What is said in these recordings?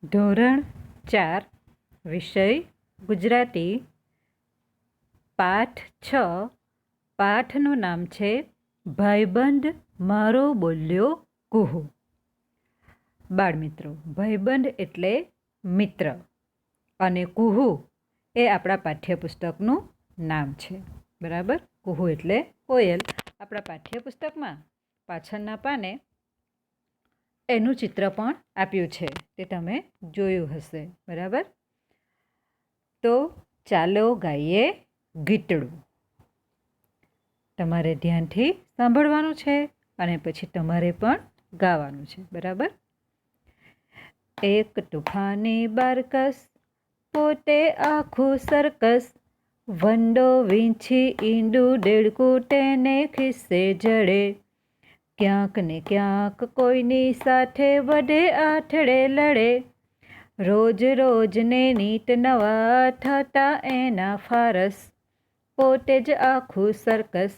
ધોરણ 4 વિષય ગુજરાતી પાઠ 6 પાઠનું નામ છે ભાઈબંધ મારો બોલ્યો કુહુ. બાળમિત્રો, ભાઈબંધ એટલે મિત્ર અને કુહુ એ આપણા પાઠ્યપુસ્તકનું નામ છે. બરાબર. કુહુ એટલે કોયલ. આપણા પાઠ્યપુસ્તકમાં પાછળના પાને એનું ચિત્ર પણ આપ્યું છે, તે તમે જોયું હશે. બરાબર. તો ચાલો ગાઈએ ગીતડું. તમારે ધ્યાનથી સાંભળવાનું છે અને પછી તમારે પણ ગાવાનું છે. બરાબર. એક તોફાની બારકસ, પોતે આખું સરકસ, વંડો વીંછી ઈંડું દેડકું તેને ખિસ્સે જડે, ક્યાંક ને ક્યાંક કોઈની સાથે વઢે આઠડે લડે, રોજ રોજને નીત નવા થતા એના ફારસ, પોતે જ આખું સરકસ,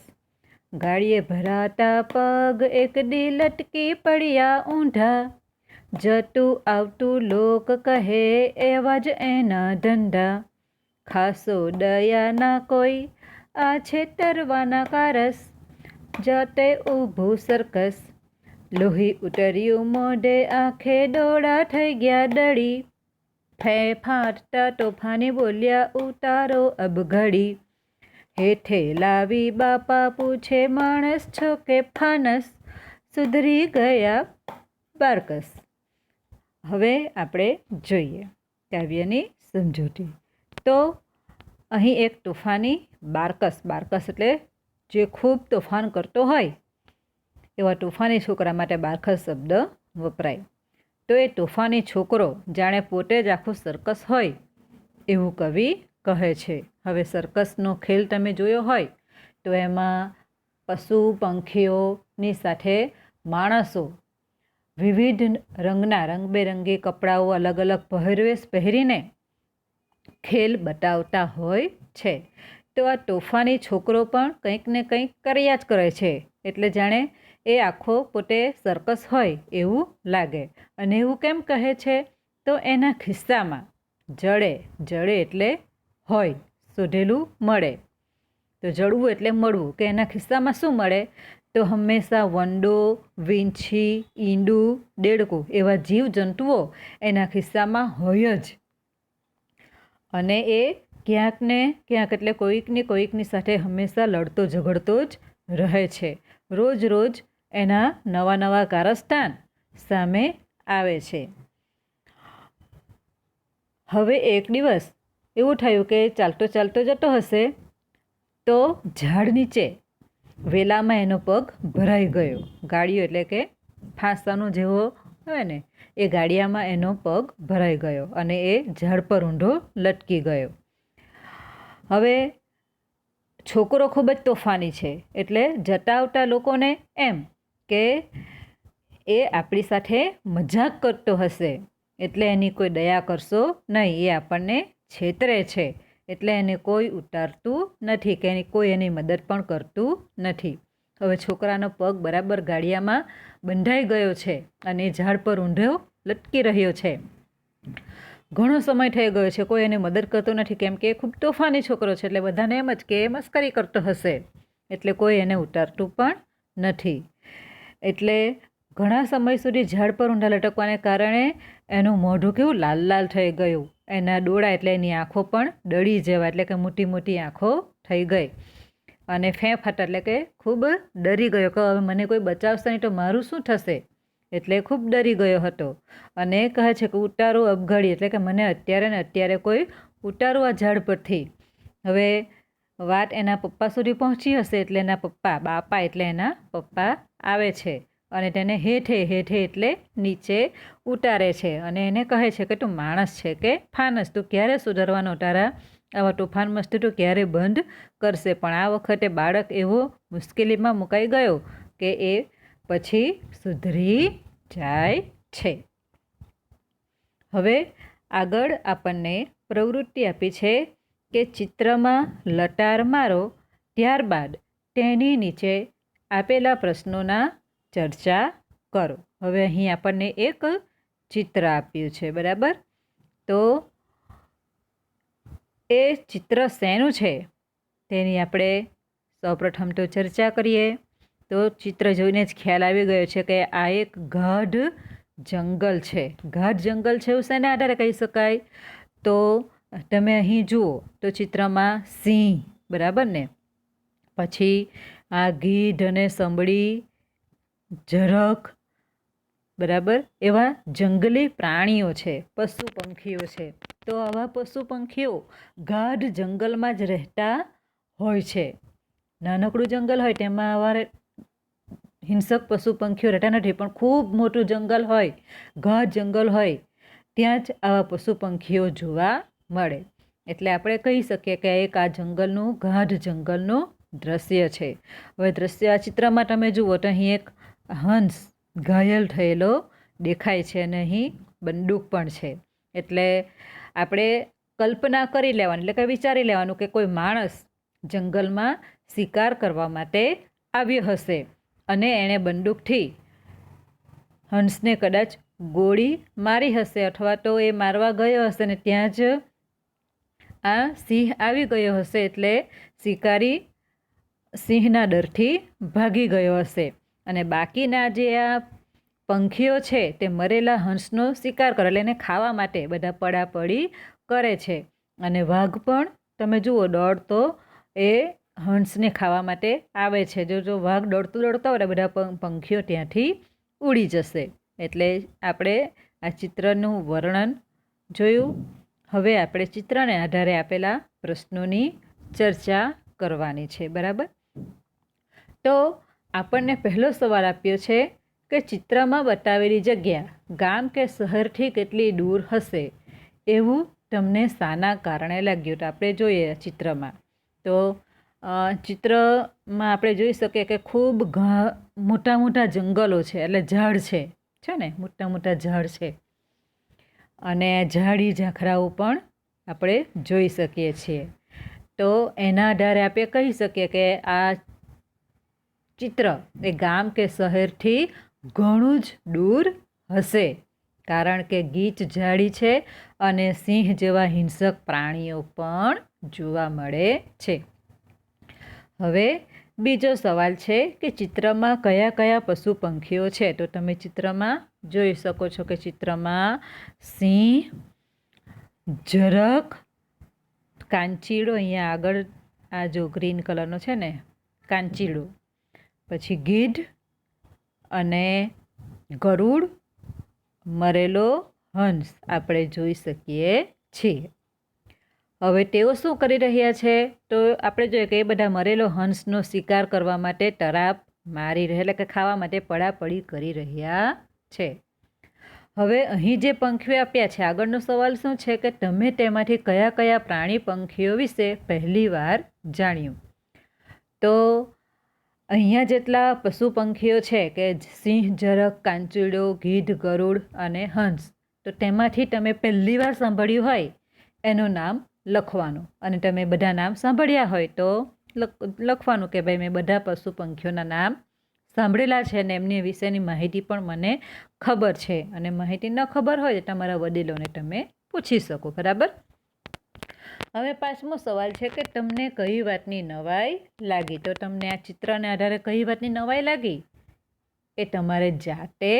ગાડીએ ભરાતા પગ એક દી લટકી પડ્યા ઊંધા, જતું આવતું લોક કહે એવા જ એના ધંધા, ખાસો દયા ના કોઈ આ છેતરવાના કારસ, જાતે ઊભું સરકસ, લોહી ઉતર્યું મોઢે આંખે ડોળા થઈ ગયા દળી, ફે ફાટતા તોફાની બોલ્યા ઉતારો અબઘડી, હેઠે લાવી બાપા પૂછે માણસ છો કે ફાનસ, સુધરી ગયા બારકસ. હવે આપણે જોઈએ કાવ્યની સમજૂતી. તો અહીં એક તોફાની બારકસ, બારકસ એટલે જે ખૂબ તોફાન કરતો હોય એવા તોફાની છોકરા માટે બારકસ શબ્દ વપરાય. તો એ તોફાની છોકરો જાણે પોતે જ આખું સર્કસ હોય એવું કવિ કહે છે. હવે સર્કસનો ખેલ તમે જોયો હોય તો એમાં પશુ પંખીઓની સાથે માણસો વિવિધ રંગના રંગબેરંગી કપડાઓ અલગ અલગ પહેરવેશ પહેરીને ખેલ બતાવતા હોય છે. તો આ તોફાની છોકરો પણ કંઈક ને કંઈક કર્યા જ કરે છે, એટલે જાણે એ આખો પોતે સર્કસ હોય એવું લાગે. અને એવું કેમ કહે છે? તો એના ખિસ્સામાં જડે, જડે એટલે હોય, શોધેલું મળે. તો જડવું એટલે મળવું, કે એના ખિસ્સામાં શું મળે? તો હંમેશા વંડો, વીંછી, ઈંડું, દેડકું એવા જીવજંતુઓ એના ખિસ્સામાં હોય જ. અને એ ક્યાંક ને ક્યાંક એટલે કોઈકની સાથે હંમેશા લડતો ઝઘડતો જ રહે છે. રોજ રોજ એના નવા નવા કારસ્તાન સામે આવે છે. હવે એક દિવસ એવું થયું કે ચાલતો ચાલતો જતો હશે તો ઝાડ નીચે વેલામાં એનો પગ ભરાઈ ગયો. ગાડીઓ એટલે કે ફાંસાનો જેવો હોય ને એ ગાડિયામાં એનો પગ ભરાઈ ગયો અને એ ઝાડ પર ઊંધો લટકી ગયો. હવે છોકરો ખૂબ જ તોફાની છે, એટલે જતા આવતા લોકોને એમ કે એ આપણી સાથે મજાક કરતો હશે, એટલે એની કોઈ દયા કરશો નહીં, એ આપણને છેતરે છે, એટલે એને કોઈ ઉતારતું નથી કે કોઈ એની મદદ પણ કરતું નથી. હવે છોકરાનો પગ બરાબર ગાડિયામાં બંધાઈ ગયો છે અને ઝાડ પર ઊંધો લટકી રહ્યો છે. ઘણો સમય થઈ ગયો છે, કોઈ એને મદદ કરતો નથી, કેમ કે એ ખૂબ તોફાની છોકરો છે, એટલે બધાને એમ જ કે એ મસ્કરી કરતો હશે, એટલે કોઈ એને ઉતારતું પણ નથી. એટલે ઘણા સમય સુધી ઝાડ પર ઊંધા લટકવાને કારણે એનું મોઢું કેવું લાલ લાલ થઈ ગયું, એના ડોળા એટલે એની આંખો પણ ડળી જેવા, એટલે કે મોટી મોટી આંખો થઈ ગઈ, અને ફેંફાટ એટલે કે ખૂબ ડરી ગયો કે હવે મને કોઈ બચાવશે નહીં તો મારું શું થશે, એટલે ખૂબ ડરી ગયો હતો. અને કહે છે કે ઉતારો અબઘડી, એટલે કે મને અત્યારે ને અત્યારે કોઈ ઉતારો આ ઝાડ પરથી. હવે વાત એના પપ્પા સુધી પહોંચી હશે, એટલે એના પપ્પા, બાપા એટલે એના પપ્પા આવે છે અને તેને હેઠે, હેઠે એટલે નીચે ઉતારે છે અને એને કહે છે કે તું માણસ છે કે ફાનસ, તું ક્યારે સુધરવાનો, તારા આવા તોફાન મસ્તી તું ક્યારે બંધ કરશે? પણ આ વખતે બાળક એવો મુશ્કેલીમાં મુકાઈ ગયો કે એ પછી સુધરી જાય છે. હવે આગળ આપણને પ્રવૃત્તિ આપી છે કે ચિત્રમાં લટાર મારો, ત્યારબાદ તેની નીચે આપેલા પ્રશ્નોના ચર્ચા કરો. હવે અહીં આપણને એક ચિત્ર આપ્યું છે, બરાબર. તો એ ચિત્ર શેનું છે તેની આપણે સૌપ્રથમ તો ચર્ચા કરીએ. તો ચિત્ર જોઈને જ ખ્યાલ આવી ગયો છે કે આ એક ગાઢ જંગલ છે. ગાઢ જંગલ છે એવું શેના આધારે કહી શકાય? તો તમે અહીં જુઓ તો ચિત્રમાં સિંહ, બરાબર ને, પછી આ ગીધ અને સંભળી, ઝરખ, બરાબર, એવા જંગલી પ્રાણીઓ છે, પશુ પંખીઓ છે. તો આવા પશુ પંખીઓ ગાઢ જંગલમાં જ રહેતા હોય છે. નાનકડું જંગલ હોય તેમાં આવા હિંસક પશુ પંખીઓ રહેતા નથી, પણ ખૂબ મોટું જંગલ હોય, ગાઢ જંગલ હોય, ત્યાં જ આવા પશુ પંખીઓ જોવા મળે. એટલે આપણે કહી શકીએ કે એક આ જંગલનું, ગાઢ જંગલનું દ્રશ્ય છે. હવે દ્રશ્ય આ ચિત્રમાં તમે જુઓ તો અહીં એક હંસ ઘાયલ થયેલો દેખાય છે અને અહીં બંદૂક પણ છે. એટલે આપણે કલ્પના કરી લેવાની, એટલે કે વિચારી લેવાનું કે કોઈ માણસ જંગલમાં શિકાર કરવા માટે આવ્યો હશે અને એણે બંદૂકથી હંસને કદાચ ગોળી મારી હશે, અથવા તો એ મારવા ગયો હશે ને ત્યાં જ આ સિંહ આવી ગયો હશે, એટલે શિકારી સિંહના ડરથી ભાગી ગયો હશે અને બાકીના જે આ પંખીઓ છે તે મરેલા હંસનો શિકાર કરે, એટલે એને ખાવા માટે બધા પડાપડી કરે છે. અને વાઘ પણ તમે જુઓ દોડતો એ હંસને ખાવા માટે આવે છે. જો વાઘ દોડતા હોય બધા પંખીઓ ત્યાંથી ઉડી જશે. એટલે આપણે આ ચિત્રનું વર્ણન જોયું. હવે આપણે ચિત્રને આધારે આપેલા પ્રશ્નોની ચર્ચા કરવાની છે, બરાબર. તો આપણને પહેલો સવાલ આપ્યો છે કે ચિત્રમાં બતાવેલી જગ્યા ગામ કે શહેરથી કેટલી દૂર હશે એવું તમને શાના કારણે લાગ્યું? તો આપણે જોઈએ ચિત્રમાં. તો ચિત્રમાં આપણે જોઈ શકીએ કે ખૂબ મોટા મોટા જંગલો છે, એટલે ઝાડ છે ને, મોટા મોટા ઝાડ છે અને ઝાડી ઝાખરાઓ પણ આપણે જોઈ શકીએ છીએ. તો એના આધારે આપણે કહી શકીએ કે આ ચિત્ર એ ગામ કે શહેરથી ઘણું જ દૂર હશે, કારણ કે ગીચ ઝાડી છે અને સિંહ જેવા હિંસક પ્રાણીઓ પણ જોવા મળે છે. હવે બીજો સવાલ છે કે ચિત્રમાં કયા કયા પશુ પંખીઓ છે? તો તમે ચિત્રમાં જોઈ શકો છો કે ચિત્રમાં સિંહ, ઝરખ, કાંચીડો, અહીંયા આગળ આ જો ગ્રીન કલરનો છે ને કાંચીડો, પછી ગીધ અને ગરુડ, મરેલો હંસ આપણે જોઈ શકીએ છીએ. હવે તેઓ શું કરી રહ્યા છે? તો આપણે જોઈએ કે એ બધા મરેલો હંસનો શિકાર કરવા માટે તરાપ મારી રહ્યા, એટલે કે ખાવા માટે પડાપડી કરી રહ્યા છે. હવે અહીં જે પંખીઓ આપ્યા છે, આગળનો સવાલ શું છે કે તમે તેમાંથી કયા કયા પ્રાણી પંખીઓ વિશે પહેલી વાર જાણ્યું? તો અહીંયા જેટલા પશુ પંખીઓ છે કે સિંહ, ઝરખ, કાંચીડો, ગીધ, ગરુડ અને હંસ, તો તેમાંથી તમે પહેલી વાર સાંભળ્યું હોય એનું નામ લખવાનું. અને તમે બધા નામ સાંભળ્યા હોય તો લખવાનું કે ભાઈ મેં બધા પશુ પંખીઓના નામ સાંભળેલા છે અને એમની વિશેની માહિતી પણ મને ખબર છે. અને માહિતી ન ખબર હોય તો તમારા વડીલોને તમે પૂછી શકો, બરાબર. હવે પાંચમો સવાલ છે કે તમને કઈ વાતની નવાઈ લાગી? તો તમને આ ચિત્રને આધારે કઈ વાતની નવાઈ લાગી એ તમારે જાતે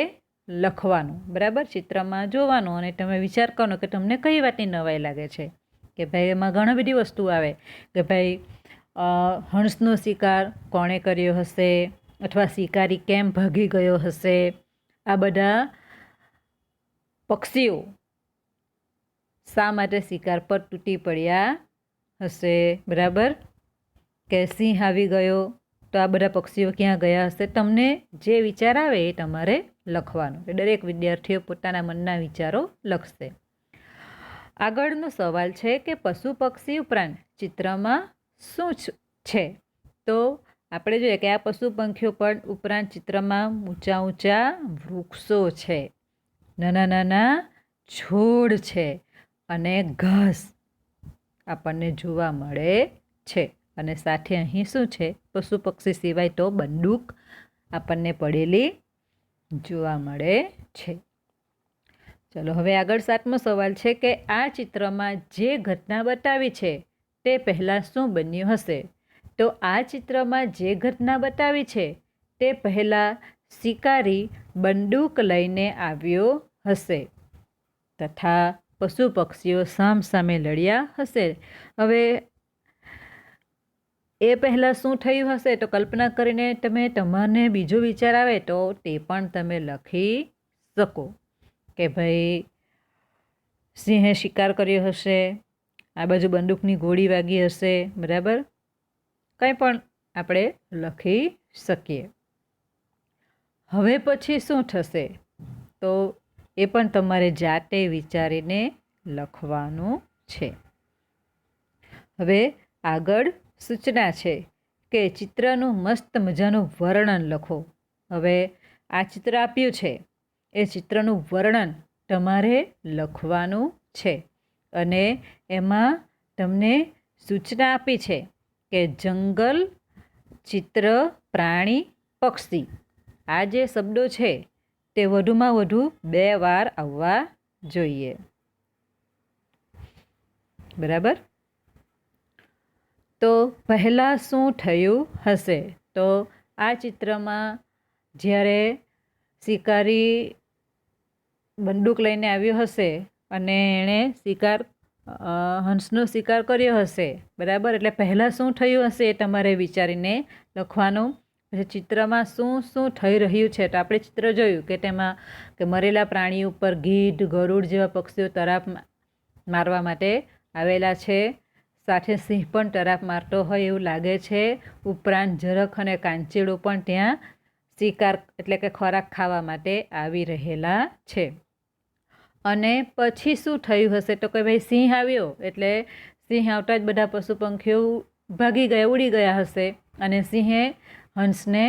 લખવાનું, બરાબર. ચિત્રમાં જોવાનું અને તમે વિચાર કરવાનો કે તમને કઈ વાતની નવાઈ લાગે છે. કે ભાઈ એમાં ઘણી બધી વસ્તુ આવે કે ભાઈ હંસનો શિકાર કોણે કર્યો હશે, અથવા શિકારી કેમ ભાગી ગયો હશે, આ બધા પક્ષીઓ શા માટે શિકાર પર તૂટી પડ્યા હશે, બરાબર. કે સિંહ આવી ગયો તો આ બધા પક્ષીઓ ક્યાં ગયા હશે. તમને જે વિચાર આવે એ તમારે લખવાનું. દરેક વિદ્યાર્થીઓ પોતાના મનના વિચારો લખશે. આગળનો સવાલ છે કે પશુ પક્ષી ઉપરાંત ચિત્રમાં શું છે? તો આપણે જોઈએ કે આ પશુ પંખીઓ પણ ઉપરાંત ચિત્રમાં ઊંચા ઊંચા વૃક્ષો છે, નાના નાના છોડ છે અને ઘાસ આપણને જોવા મળે છે. અને સાથે અહીં શું છે? પશુ પક્ષી સિવાય તો બંદૂક આપણને પડેલી જોવા મળે છે. ચલો હવે આગળ 7મો સવાલ છે કે આ ચિત્રમાં જે ઘટના બતાવી છે તે પહેલાં શું બન્યું હશે? તો આ ચિત્રમાં જે ઘટના બતાવી છે તે પહેલાં શિકારી બંદૂક લઈને આવ્યો હશે તથા પશુ પક્ષીઓ સામસામે લડ્યા હશે. હવે એ પહેલાં શું થયું હશે તો કલ્પના કરીને તમે તમારને બીજો વિચાર આવે તો તે પણ તમે લખી શકો કે ભાઈ સિંહે શિકાર કર્યો હશે, આ બાજુ બંદૂકની ગોળી વાગી હશે, બરાબર, કંઈ પણ આપણે લખી શકીએ. હવે પછી શું થશે તો એ પણ તમારે જાતે વિચારીને લખવાનું છે. હવે આગળ સૂચના છે કે ચિત્રનું મસ્ત મજાનું વર્ણન લખો. હવે આ ચિત્ર આપ્યું છે એ ચિત્રનું વર્ણન તમારે લખવાનું છે અને એમાં તમને સૂચના આપી છે કે જંગલ, ચિત્ર, પ્રાણી, પક્ષી, આ જે શબ્દો છે તે વધુમાં વધુ 2 વાર આવવા જોઈએ. બરાબર. તો પહેલાં શું થયું હશે તો આ ચિત્રમાં જ્યારે શિકારી બંદૂક લઈને આવ્યો હશે અને એણે હંસનો શિકાર કર્યો હશે, બરાબર, એટલે પહેલાં શું થયું હશે એ તમારે વિચારીને લખવાનું. પછી ચિત્રમાં શું શું થઈ રહ્યું છે તો આપણે ચિત્ર જોયું કે તેમાં કે મરેલા પ્રાણીઓ ઉપર ગીધ, ગરુડ જેવા પક્ષીઓ તરાપ મારવા માટે આવેલા છે. સાથે સિંહ પણ તરાપ મારતો હોય એવું લાગે છે. ઉપરાંત ઝરખ અને કાંચીડું પણ ત્યાં શિકાર એટલે કે ખોરાક ખાવા માટે આવી રહેલા છે. અને પછી શું થયું હશે તો કે ભાઈ સિંહ આવ્યો એટલે સિંહ આવતા જ બધા પશુ પંખીઓ ભાગી ગયા, ઉડી ગયા હશે અને સિંહે હંસને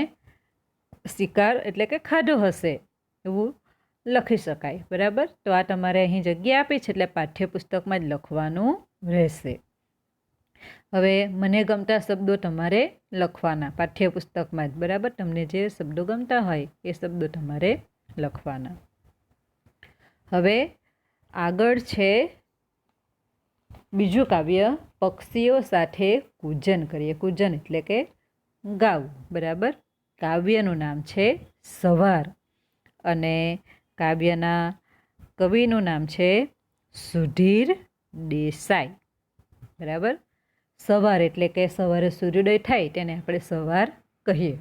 શિકાર એટલે કે ખાધો હશે એવું લખી શકાય. બરાબર. તો આ તમારે અહીં જગ્યા આપી છે એટલે પાઠ્યપુસ્તકમાં જ લખવાનું રહેશે. હવે મને ગમતા શબ્દો તમારે લખવાના પાઠ્યપુસ્તકમાં જ. બરાબર. તમને જે શબ્દો ગમતા હોય એ શબ્દો તમારે લખવાના. હવે આગળ છે બીજું કાવ્ય, પક્ષીઓ સાથે કૂજન કરીએ. કૂજન એટલે કે ગાવું. બરાબર. કાવ્યનું નામ છે સવાર અને કાવ્યના કવિનું નામ છે સુધીર દેસાઈ. બરાબર. સવાર એટલે કે સવારે સૂર્યોદય થાય તેને આપણે સવાર કહીએ.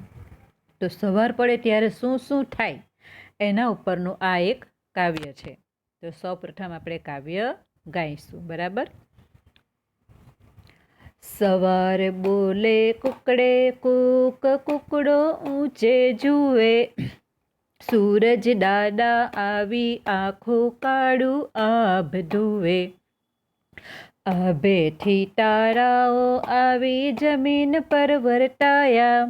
તો સવાર પડે ત્યારે શું શું થાય એના ઉપરનું આ એક કાવ્ય છે. તો સૌપ્રથમ આપણે કાવ્ય ગાઈશું. બરાબર. સવાર બોલે કુકડે કૂક, કુકડો ઊંચે જુએ, સૂરજ દાદા આવી આખું કાળું આભ ધુએ, આભેથી તારાઓ આવી જમીન પર વર્તાયા,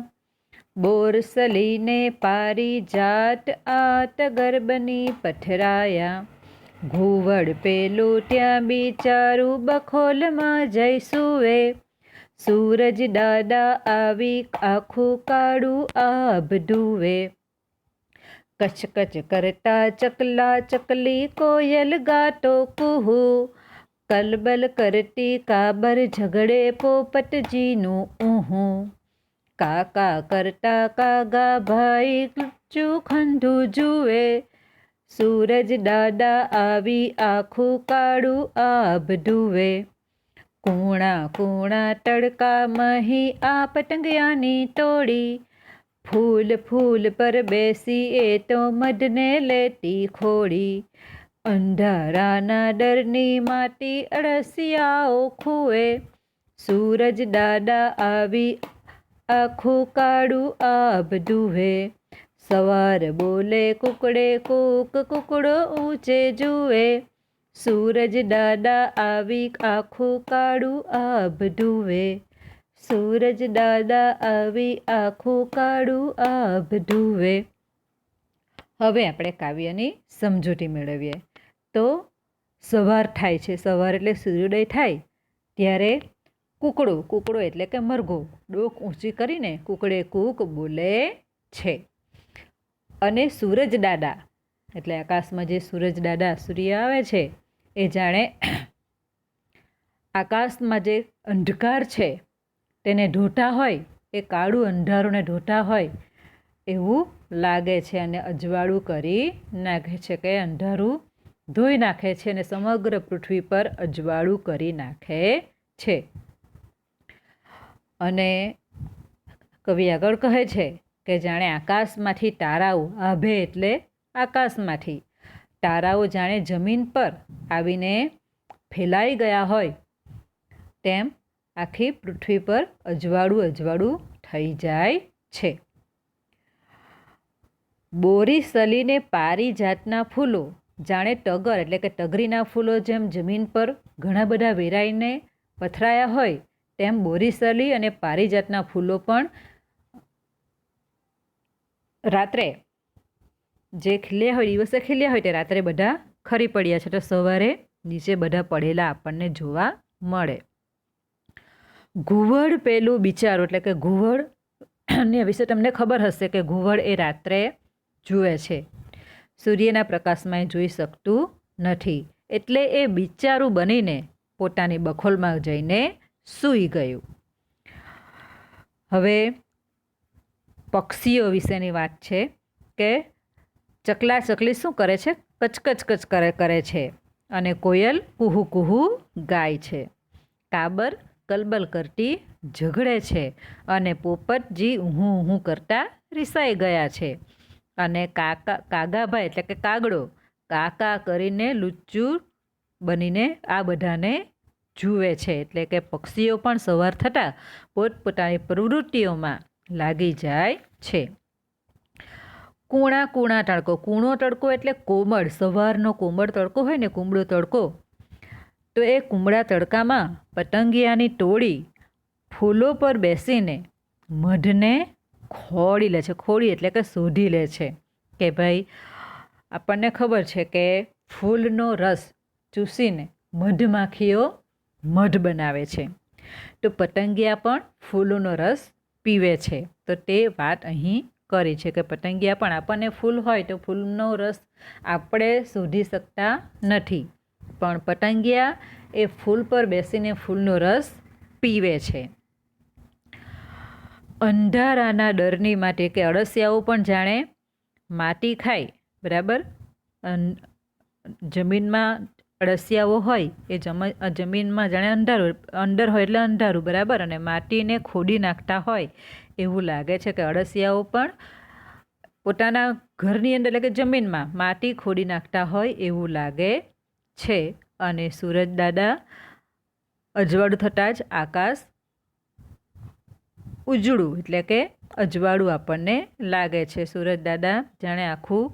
બોરસલીને પારિજાત આત ગર્ભની પથરાયા, ઘુવડ પેલું ત્યાં બિચારું બખોલમાં જઈ સૂવે, સૂરજ દાદા આવી આખું કાળું આભ ધુએ, કચ કચ કરતા ચકલા ચકલી કોયલ ગાતો કુહુ, કલબલ કરતી કાબર ઝઘડે પોપટજીનું ઊહું, કાકા કરતા કાગા ભાઈ ખંધું જુએ, સૂરજ દાદા આવી આખું કાળું આભ ધુએ, કૂણા કૂણા તડકા મહી આ પતંગિયાની ટોળી, ફૂલ ફૂલ પર બેસી એ તો મધને લેતી ખોળી, અંધારાના ડરની માટી અળસિયાઓ ખૂએ, સૂરજ દાદા આવી આખું કાળું આભ ધુએ, સવાર બોલે કુકડે કૂક, કુકડો ઊંચે જુએ, સૂરજ દાદા આવી આખું કાળું આભ ધુએ, સૂરજ દાદા આવી આખું કાળું આભ ધુએ. હવે આપણે કાવ્યની સમજૂતી મેળવીએ. તો સવાર થાય છે, સવાર એટલે સૂર્યોદય થાય ત્યારે કુકડો, કુકડો એટલે કે મરઘો ડોક ઊંચી કરીને કુકડે કૂક બોલે છે અને સૂરજ દાદા એટલે આકાશમાં જે સૂરજ દાદા સૂર્ય આવે છે એ જાણે આકાશમાં જે અંધકાર છે તેને ઢોટા હોય, એ કાળું અંધારું ને ઢોટા હોય એવું લાગે છે અને અજવાળું કરી નાખે છે, કે અંધારું ધોઈ નાખે છે અને સમગ્ર પૃથ્વી પર અજવાળું કરી નાખે છે. અને કવિ આગળ કહે છે કે જાણે આકાશમાંથી તારાઓ, આભે એટલે આકાશમાંથી તારાઓ જાણે જમીન પર આવીને ફેલાઈ ગયા હોય તેમ આખી પૃથ્વી પર અજવાળું અજવાળું થઈ જાય છે. બોરી સલીને પારિજાતના ફૂલો જાણે ટગર એટલે કે ટગરીના ફૂલો જેમ જમીન પર ઘણા બધા વેરાઈને પથરાયા હોય તેમ બોરીસલી અને પારિજાતના ફૂલો પણ રાત્રે જે ખીલ્યા હોય, દિવસે ખીલ્યા હોય તે રાત્રે બધા ખરી પડ્યા છે, તો સવારે નીચે બધા પડેલા આપણને જોવા મળે. ઘુવડ પેલું બિચારું એટલે કે ઘુવડને વિશે તમને ખબર હશે કે ઘુવડ એ રાત્રે જુએ છે, સૂર્યના પ્રકાશમાં એ જોઈ શકતું નથી, એટલે એ બિચારું બનીને પોતાની બખોલમાં જઈને સૂઈ ગયું. હવે પક્ષીઓ વિશેની વાત છે કે ચકલા ચકલી શું કરે છે? કચકચ કરે છે અને કોયલ કુહુ કુહુ ગાય છે. કાબર કલબલ કરતી ઝઘડે છે અને પોપટજી ઊહું ઊહું કરતા રિસાઈ ગયા છે. અને કાગાભાઈ એટલે કે કાગડો કાકા કરીને લુચ્ચું બનીને આ બધાને જુએ છે. એટલે કે પક્ષીઓ પણ સવાર થતાં પોતપોતાની પ્રવૃત્તિઓમાં લાગી જાય છે. કૂણા કૂણા તડકો, કૂણો તડકો એટલે કોમળ, સવારનો કોમળ તડકો હોય ને, કુમળો તડકો, તો એ કુમળા તડકામાં પતંગિયાની ટોળી ફૂલો પર બેસીને મધને ખોળી લે છે. ખોળી એટલે કે શોધી લે છે કે ભાઈ આપણને ખબર છે કે ફૂલનો રસ ચૂસીને મધમાખીઓ મધ બનાવે છે, તો પતંગિયા પણ ફૂલોનો રસ પીવે છે. તો તે વાત અહીં કરી છે કે પતંગિયા પણ આપણને ફૂલ હોય તો ફૂલનો રસ આપણે શોધી શકતા નથી, પણ પતંગિયા એ ફૂલ પર બેસીને ફૂલનો રસ પીવે છે. અંધારાના ડરની માટે કે અળસિયાઓ પણ જાણે માટી ખાય, બરાબર, જમીનમાં અળસિયાઓ હોય એ જમીનમાં જાણે અંધારું, અંદર હોય એટલે અંધારું, બરાબર, અને માટીને ખોદી નાખતા હોય એવું લાગે છે કે અળસિયાઓ પણ પોતાના ઘરની અંદર એટલે કે જમીનમાં માટી ખોદી નાખતા હોય એવું લાગે છે. અને સૂરજ દાદા અજવાળું થતાં જ આકાશ ઉજળું એટલે કે અજવાળું આપણને લાગે છે. સૂરજ દાદા જાણે આખું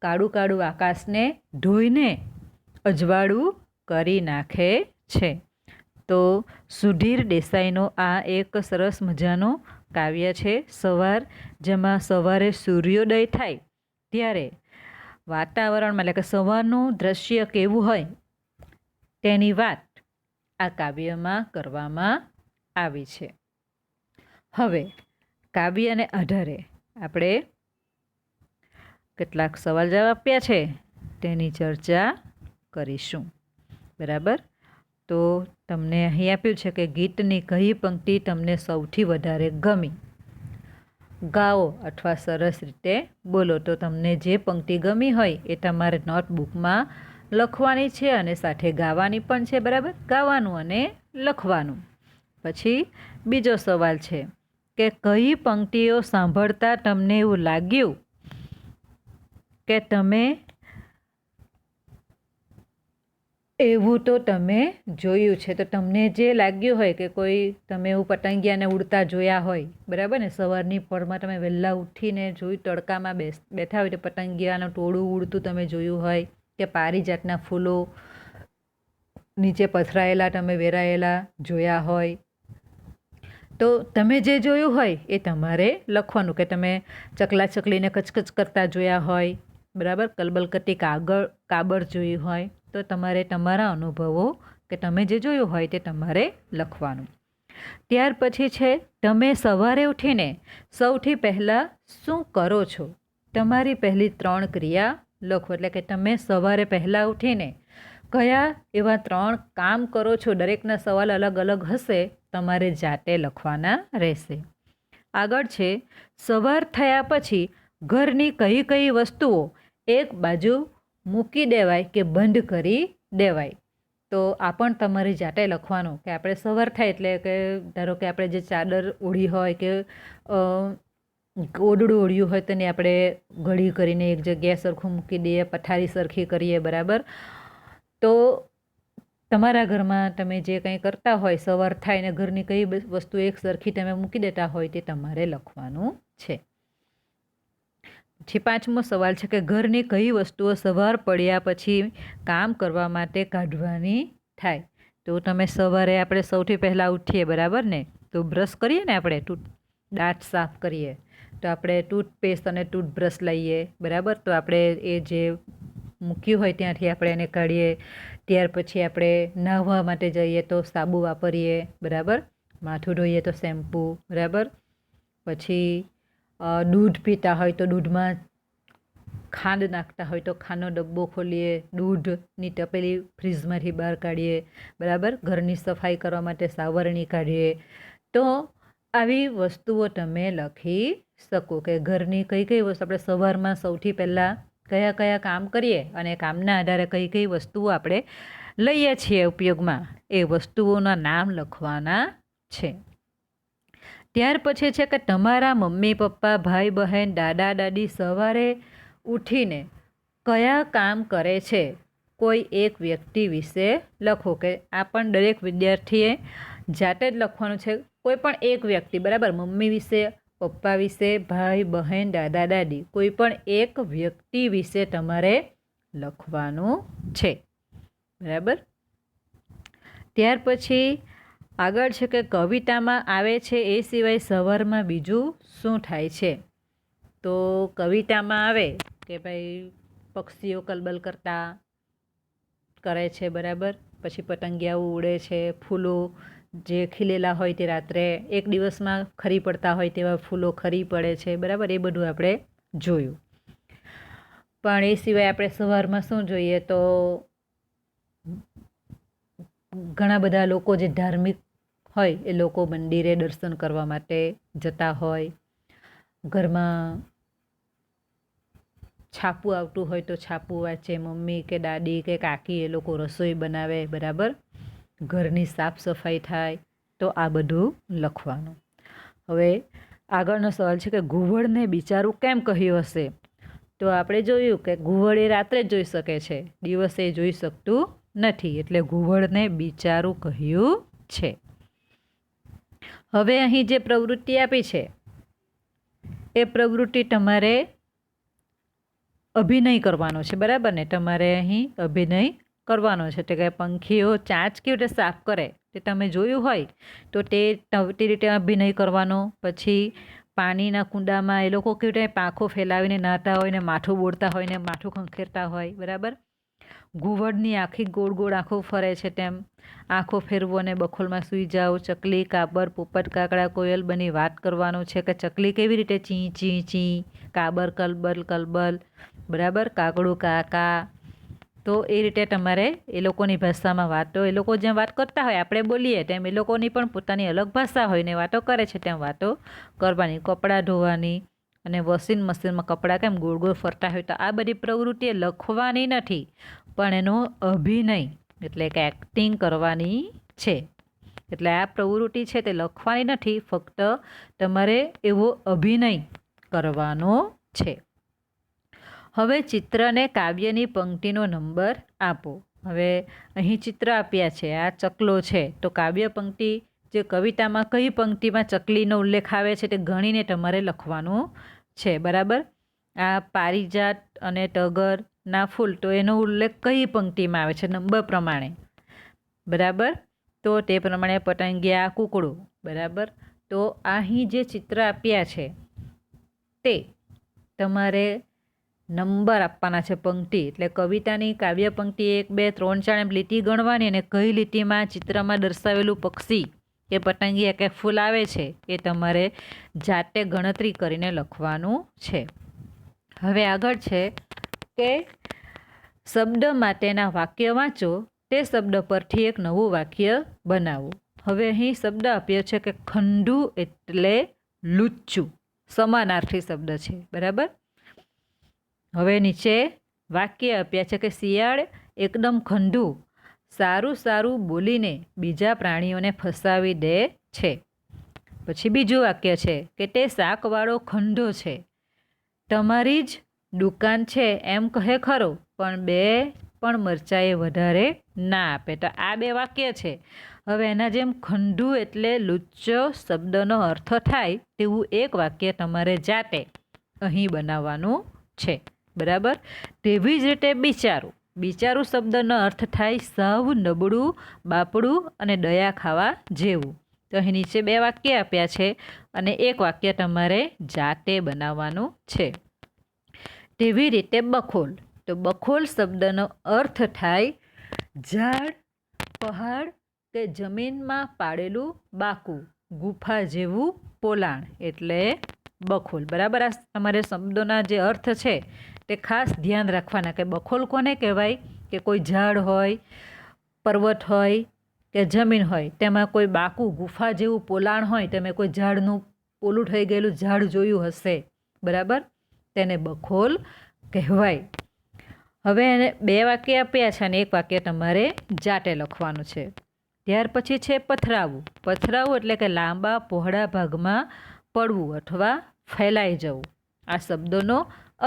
કાળું કાળું આકાશને ધોઈને અજવાળું કરી નાખે છે. તો સુધીર દેસાઈનો આ એક સરસ મજાનો કાવ્ય છે સવાર, જેમાં સવારે સૂર્યોદય થાય ત્યારે વાતાવરણમાં એટલે કે સવારનું દ્રશ્ય કેવું હોય તેની વાત આ કાવ્યમાં કરવામાં આવી છે. હવે કાવ્યને આધારે આપણે કેટલાક સવાલ જવાબ આપ્યા છે તેની ચર્ચા કરીશું, બરાબર. તો તમને અહીં આપ્યું છે કે ગીતની કઈ પંક્તિ તમને સૌથી વધારે ગમી, ગાઓ અથવા સરસ રીતે બોલો. તો તમને જે પંક્તિ ગમી હોય એ તમારે નોટબુકમાં લખવાની છે અને સાથે ગાવાની પણ છે, બરાબર, ગાવાનું અને લખવાનું. પછી બીજો સવાલ છે કે કઈ પંક્તિઓ સાંભળતા તમને એવું લાગ્યું કે તમે એવું તો તમે જોયું છે. તો તમને જે લાગ્યું હોય કે કોઈ તમે એવું પતંગિયાને ઉડતા જોયા હોય, બરાબર ને, સવારની પરમાં તમે વહેલા ઉઠીને જોયું, તડકામાં બેઠા હોય તો પતંગિયાનું ટોળું ઉડતું તમે જોયું હોય, કે પારિજાતના ફૂલો નીચે પથરાયેલા તમે વેરાયેલા જોયા હોય, તો તમે જે જોયું હોય એ તમારે લખવાનું. કે તમે ચકલા ચકલીને કચકચ કરતા જોયા હોય, બરાબર, કલબલ કરતી કાબર જોઈ હોય, તો તમારે તમારા અનુભવો કે તમે જે જોયું હોય તે તમારે લખવાનું. ત્યાર પછી છે તમે સવારે ઉઠીને સૌથી પહેલાં શું કરો છો, તમારી પહેલી 3 ક્રિયા લખો. એટલે કે તમે સવારે પહેલાં ઉઠીને કયા એવા 3 કામ કરો છો, દરેકના સવાલ અલગ અલગ હશે, તમારે જાતે લખવાના રહેશે. આગળ છે, સવાર થયા પછી ઘરની કઈ કઈ વસ્તુઓ એક બાજુ મૂકી દેવાય કે બંધ કરી દેવાય. તો આ પણ તમારી જાતે લખવાનું કે આપણે સવાર થાય એટલે કે ધારો કે આપણે જે ચાદર ઓઢી હોય કે ઓરડું ઓઢ્યું હોય તેને આપણે ઘડી કરીને એક જગ્યાએ સરખું મૂકી દઈએ, પથારી સરખી કરીએ, બરાબર. તો તમારા ઘરમાં તમે જે કંઈ કરતા હોય, સવાર થાય ને ઘરની કઈ વસ્તુ એક સરખી તમે મૂકી દેતા હોય તે તમારે લખવાનું છે. પછી 5મો સવાલ છે કે ઘરની કઈ વસ્તુઓ સવાર પડ્યા પછી કામ કરવા માટે કાઢવાની થાય. તો તમે સવારે આપણે સૌથી પહેલાં ઉઠીએ, બરાબર ને, તો બ્રશ કરીએ ને, આપણે દાંત સાફ કરીએ તો આપણે ટૂથપેસ્ટ અને ટૂથબ્રશ લઈએ, બરાબર. તો આપણે એ જે મૂક્યું હોય ત્યાંથી આપણે એને કાઢીએ. ત્યાર પછી આપણે નાહવા માટે જઈએ તો સાબુ વાપરીએ, બરાબર. માથું ધોઈએ તો શેમ્પૂ, બરાબર. પછી દૂધ પીતા હોય તો દૂધમાં ખાંડ નાખતા હોય તો ખાંડનો ડબ્બો ખોલીએ, દૂધની તપેલી ફ્રીજમાંથી બહાર કાઢીએ, બરાબર. ઘરની સફાઈ કરવા માટે સાવરણી કાઢીએ. તો આવી વસ્તુઓ તમે લખી શકો કે ઘરની કઈ કઈ વસ્તુ આપણે સવારમાં સૌથી પહેલાં કયા કયા કામ કરીએ અને કામના આધારે કઈ કઈ વસ્તુઓ આપણે લઈએ છીએ ઉપયોગમાં, એ વસ્તુઓના નામ લખવાના છે. ત્યાર પછી છે કે તમારા મમ્મી પપ્પા, ભાઈ બહેન, દાદા દાદી સવારે ઉઠીને કયા કામ કરે છે, કોઈ એક વ્યક્તિ વિશે લખો. કે આ પણ દરેક વિદ્યાર્થીએ જાતે જ લખવાનું છે, કોઈ પણ એક વ્યક્તિ, બરાબર. મમ્મી વિશે, પપ્પા વિશે, ભાઈ બહેન, દાદા દાદી, કોઈ પણ એક વ્યક્તિ વિશે તમારે લખવાનું છે, બરાબર. ત્યાર પછી આગળ છે કે કવિતામાં આવે છે એ સિવાય સવારમાં બીજું શું થાય છે. તો કવિતામાં આવે કે ભાઈ પક્ષીઓ કલબલ કરતા કરે છે, બરાબર. પછી પતંગિયાઓ ઉડે છે, ફૂલો જે ખીલેલા હોય તે રાત્રે એક દિવસમાં ખરી પડતા હોય તેવા ફૂલો ખરી પડે છે, બરાબર. એ બધું આપણે જોયું. પણ એ સિવાય આપણે સવારમાં શું જોઈએ તો ઘણા બધા લોકો જે ધાર્મિક હોય એ લોકો મંદિરે દર્શન કરવા માટે જતા હોય. ઘરમાં છાપું આવતું હોય તો છાપું વાંચે, મમ્મી કે દાદી કે કાકી એ લોકો રસોઈ બનાવે, બરાબર. ઘરની સાફ સફાઈ થાય. તો આ બધું લખવાનું. હવે આગળનો સવાલ છે કે ઘુવડને બિચારું કેમ કહ્યું હશે. તો આપણે જોયું કે ઘુવડ એ રાત્રે જ જોઈ શકે છે, દિવસે જોઈ શકતું નથી, એટલે ઘુવડને બિચારું કહ્યું છે. હવે અહીં જે પ્રવૃત્તિ આપી છે એ પ્રવૃત્તિ તમારે અભિનય કરવાનો છે, બરાબર ને. તમારે અહીં અભિનય કરવાનો છે. એટલે કે પંખીઓ ચાંચ કેવી રીતે સાફ કરે તે તમે જોયું હોય તો તે રીતે અભિનય કરવાનો. પછી પાણીના કુંડામાં એ લોકો કેવી રીતે પાંખો ફેલાવીને નહાતા હોય ને માથું બોળતા હોય ને માથું ખંખેરતા હોય, બરાબર. ઘુવડની આખી ગોળ ગોળ આંખો ફરે છે તેમ આંખો ફેરવો અને બખોલમાં સૂઈ જાઓ. ચકલી, કાબર, પોપટ, કાકડા, કોયલ બની વાત કરવાનું છે કે ચકલી કેવી રીતે ચી ચી ચી, કાબર કલબલ કલબલ, બરાબર. કાગડું કા કા. તો એ રીતે તમારે એ લોકોની ભાષામાં વાતો, એ લોકો જેમ વાત કરતા હોય આપણે બોલીએ તેમ એ લોકોની પણ પોતાની અલગ ભાષા હોય ને વાતો કરે છે તેમ વાતો કરવાની. કપડાં ધોવાની અને વોશિંગ મશીનમાં કપડાં કેમ ગોળ ગોળ ફરતા હોય. તો આ બધી પ્રવૃત્તિ લખવાની નથી પણ એનો અભિનય એટલે કે એક્ટિંગ કરવાની છે. એટલે આ પ્રવૃત્તિ છે તે લખવાની નથી, ફક્ત તમારે એવો અભિનય કરવાનો છે. હવે ચિત્રને કાવ્યની પંક્તિનો નંબર આપો. હવે અહીં ચિત્ર આપ્યા છે, આ ચકલો છે, તો કાવ્ય પંક્તિ જે કવિતામાં કઈ પંક્તિમાં ચકલીનો ઉલ્લેખ આવે છે તે ગણીને તમારે લખવાનું છે, બરાબર. આ પારિજાત અને ટગરના ફૂલ, તો એનો ઉલ્લેખ કઈ પંક્તિમાં આવે છે નંબર પ્રમાણે, બરાબર. તો તે પ્રમાણે પતંગિયા, કૂકડું, બરાબર. તો અહીં જે ચિત્ર આપ્યા છે તે તમારે નંબર આપવાના છે પંક્તિ. એટલે કવિતાની કાવ્ય પંક્તિ 1 2 3 4 એમ લીટી ગણવાની અને કઈ લીટીમાં ચિત્રમાં દર્શાવેલું પક્ષી કે પતંગિયા કે ફૂલ આવે છે એ તમારે જાતે ગણતરી કરીને લખવાનું છે. હવે આગળ છે કે શબ્દ માટેના વાક્ય વાંચો, તે શબ્દ પરથી એક નવું વાક્ય બનાવો. હવે અહીં શબ્દ આપ્યો છે કે ખંડુ એટલે લુચ્ચું, સમાનાર્થી શબ્દ છે, બરાબર. હવે નીચે વાક્ય આપ્યા છે કે શિયાળ એકદમ ખંડુ સારું સારું બોલીને બીજા પ્રાણીઓને ફસાવી દે છે. પછી બીજું વાક્ય છે કે તે શાકવાળો ખંડો છે, તમારી જ દુકાન છે એમ કહે ખરો, પણ 2 પણ મરચાંએ વધારે ના આપે. તો આ 2 વાક્ય છે. હવે એના જેમ ખંડુ એટલે લુચ્ચો શબ્દનો અર્થ થાય તેવું એક વાક્ય તમારે જાતે અહીં બનાવવાનું છે, બરાબર. તેવી જ રીતે બિચારું, બિચારું શબ્દનો અર્થ થાય સાવ નબળું, બાપડું અને દયા ખાવા જેવું. તો અહીં નીચે 2 વાક્ય આપ્યા છે અને એક વાક્ય તમારે જાતે બનાવવાનું છે. તેવી રીતે બખોલ, તો બખોલ શબ્દનો અર્થ થાય ઝાડ, પહાડ કે જમીનમાં પાડેલું બાકું, ગુફા જેવું પોલાણ, એટલે બખોલ, બરાબર. આ તમારે શબ્દોના જે અર્થ છે તે ખાસ ધ્યાન રાખવાના કે બખોલ કોને કહેવાય કે કોઈ ઝાડ હોય, પર્વત હોય કે જમીન હોય તેમાં કોઈ બાકું ગુફા જેવું પોલાણ હોય, તમે કોઈ ઝાડનું પોલું થઈ ગયેલું ઝાડ જોયું હશે, બરાબર, તેને બખોલ કહેવાય. હવે એને 2 વાક્ય આપ્યા છે અને એક વાક્ય તમારે જાતે લખવાનું છે. ત્યાર પછી છે પથરાવું. પથરાવું એટલે કે લાંબા પહોળા ભાગમાં પડવું અથવા ફેલાઈ જવું. આ શબ્દોનો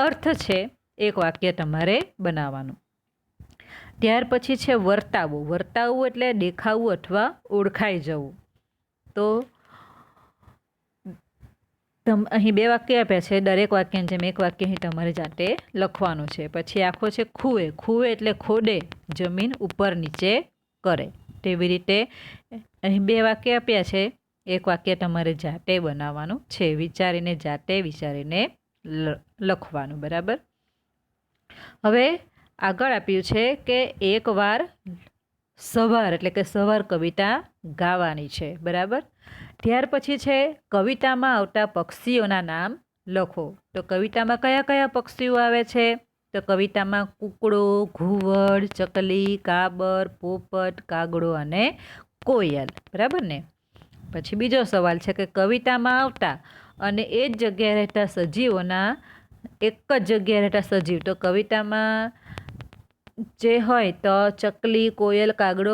અર્થ છે. એક વાક્ય તમારે બનાવવાનું. ત્યાર પછી છે વર્તાવું. વર્તાવું એટલે દેખાવું અથવા ઓળખાઈ જવું. તો અહીં 2 વાક્ય આપ્યા છે, દરેક વાક્યની જેમ એક વાક્ય અહીં તમારે જાતે લખવાનું છે. પછી આખો છે ખૂવે. ખૂવે એટલે ખોદે, જમીન ઉપર નીચે કરે. તેવી રીતે અહીં 2 વાક્ય આપ્યા છે, એક વાક્ય તમારે જાતે બનાવવાનું છે, વિચારીને જાતે વિચારીને લખવાનું, બરાબર. હવે આગળ આપ્યું છે કે એકવાર સવાર એટલે કે સવાર કવિતા ગાવાની છે, બરાબર. ત્યાર પછી છે કવિતામાં આવતા પક્ષીઓના નામ લખો. તો કવિતામાં કયા કયા પક્ષીઓ આવે છે? તો કવિતામાં કૂકડો, ઘુવડ, ચકલી, કાબર, પોપટ, કાગડો અને કોયલ, બરાબર ને. પછી બીજો સવાલ છે કે કવિતામાં આવતા અને એ જ જગ્યાએ રહેતા સજીવોના, એક જ જગ્યાએ રહેતા સજીવ. તો કવિતામાં જે હોય તો ચકલી, કોયલ, કાગડો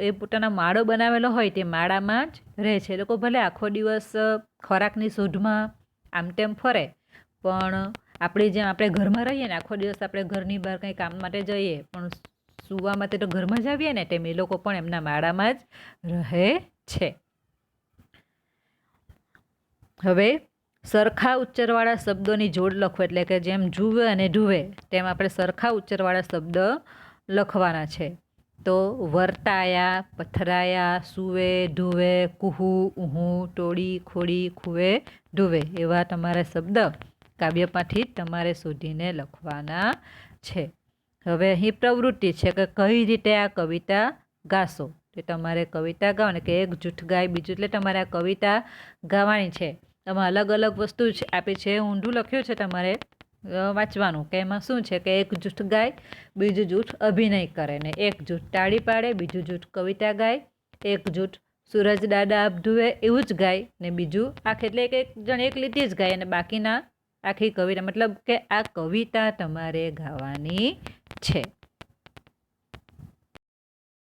એ પોતાના માળો બનાવેલો હોય તે માળામાં જ રહે છે. એ લોકો ભલે આખો દિવસ ખોરાકની શોધમાં આમ તેમ ફરે, પણ આપણે ઘરમાં રહીએ ને, આખો દિવસ આપણે ઘરની બહાર કંઈ કામ માટે જઈએ પણ સૂવા માટે તો ઘરમાં જ આવીએ ને, તેમ એ લોકો પણ એમના માળામાં જ રહે છે. હવે સરખા ઉચ્ચારવાળા શબ્દોની જોડ લખો. એટલે કે જેમ જુએ અને ઢુવે તેમ આપણે સરખા ઉચ્ચારવાળા શબ્દ લખવાના છે. તો વર્તાયા, પથરાયા, સૂવે, ઢુવે, કુહુ, ઉહું, ટોળી, ખોડી, ખુવે, ઢુવે એવા તમારા શબ્દ કાવ્યમાંથી જ તમારે શોધીને લખવાના છે. હવે અહીં પ્રવૃત્તિ છે કે કઈ રીતે આ કવિતા ગાશો. તો તમારે કવિતા ગાઓ ને કે એક જૂઠ ગાય, બીજું એટલે તમારે આ કવિતા ગાવાની છે. એમાં અલગ અલગ વસ્તુ આપી છે, ઊંધું લખ્યું છે, તમારે વાંચવાનું કે એમાં શું છે કે એક જૂઠ ગાય, બીજું જૂઠ અભિનય કરે, ને એક જૂઠ તાળી પાડે, બીજું જૂઠ કવિતા ગાય, એક જૂઠ સૂરજ દાદા આપ ધુએ એવું જ ગાય, ને બીજું એટલે એક જણ એક લીટી જ ગાય અને બાકીના આખી કવિતા, મતલબ કે આ કવિતા તમારે ગાવાની છે.